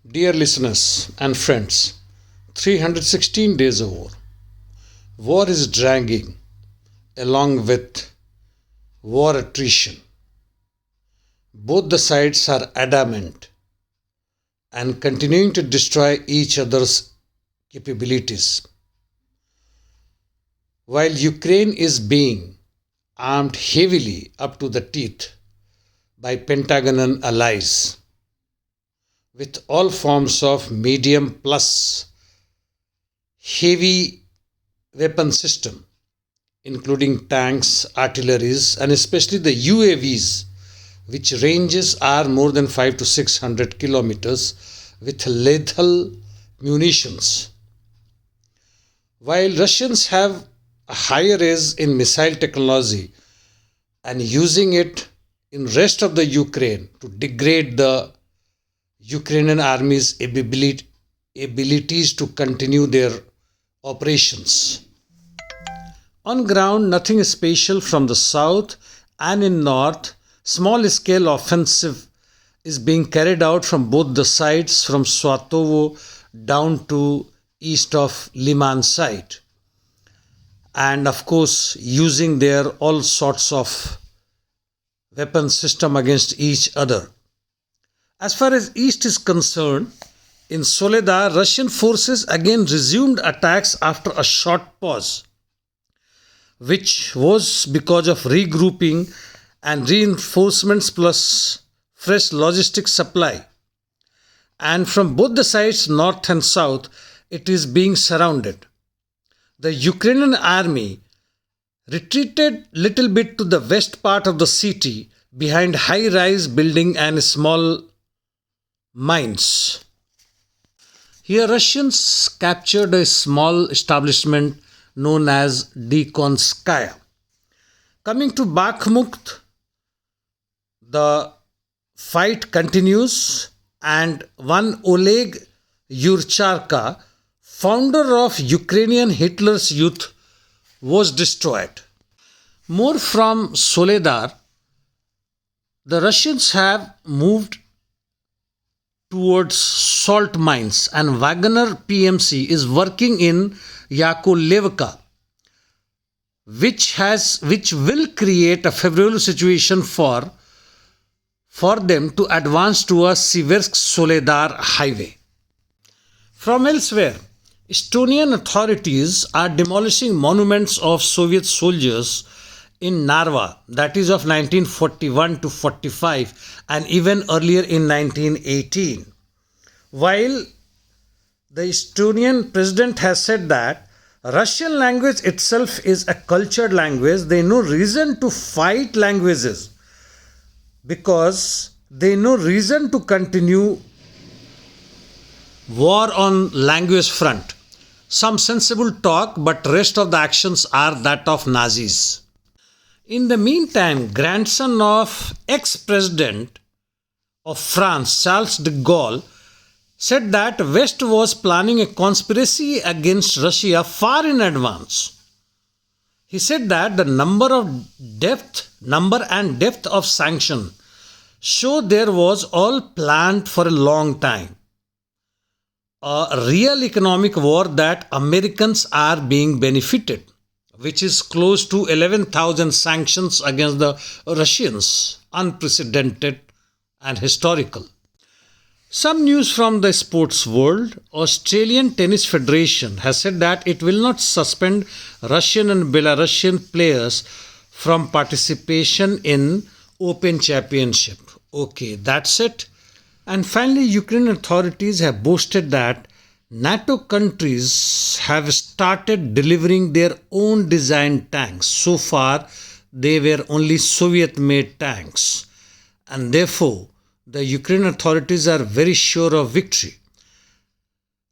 Dear listeners and friends, 316 days of war. War is dragging along with war attrition. Both the sides are adamant and continuing to destroy each other's capabilities. While Ukraine is being armed heavily up to the teeth by Pentagon and allies with all forms of medium plus heavy weapon system, including tanks, artilleries, and especially the UAVs, which ranges are more than 5 to 600 kilometers with lethal munitions. While Russians have a higher edge in missile technology and using it in rest of the Ukraine to degrade the Ukrainian army's abilities to continue their operations. On ground, nothing special from the south, and in north, small-scale offensive is being carried out from both the sides, from Swatovo down to east of Liman side, and of course using their all sorts of weapon system against each other. As far as east is concerned, in Soledar, Russian forces again resumed attacks after a short pause, which was because of regrouping and reinforcements plus fresh logistic supply. And from both the sides, north and south, it is being surrounded. The Ukrainian army retreated little bit to the west part of the city behind high-rise building and small mines. Here Russians captured a small establishment known as Dekonskaya. Coming to Bakhmut, the fight continues and one Oleg Yurcharka, founder of Ukrainian Hitler's Youth, was destroyed. More from Soledar, the Russians have moved towards salt mines and Wagner PMC is working in Yakovlevka, which will create a favorable situation for them to advance to a Siversk-Soledar highway. From elsewhere, Estonian authorities are demolishing monuments of Soviet soldiers in Narva, that is of 1941 to 45 and even earlier in 1918. While the Estonian president has said that Russian language itself is a cultured language, there is no reason to fight languages because there is no reason to continue war on language front. Some sensible talk, but rest of the actions are that of Nazis. In the meantime, grandson of ex-president of France, Charles de Gaulle, said that West was planning a conspiracy against Russia far in advance. He said that the number and depth of sanction show there was all planned for a long time. A real economic war that Americans are being benefited, which is close to 11,000 sanctions against the Russians, unprecedented and historical. Some news from the sports world. Australian Tennis Federation has said that it will not suspend Russian and Belarusian players from participation in Open Championship. Okay, that's it. And finally, Ukrainian authorities have boasted that NATO countries have started delivering their own designed tanks. So far, they were only Soviet-made tanks. And therefore, the Ukrainian authorities are very sure of victory.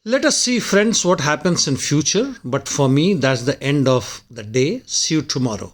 Let us see, friends, what happens in future. But for me, that's the end of the day. See you tomorrow.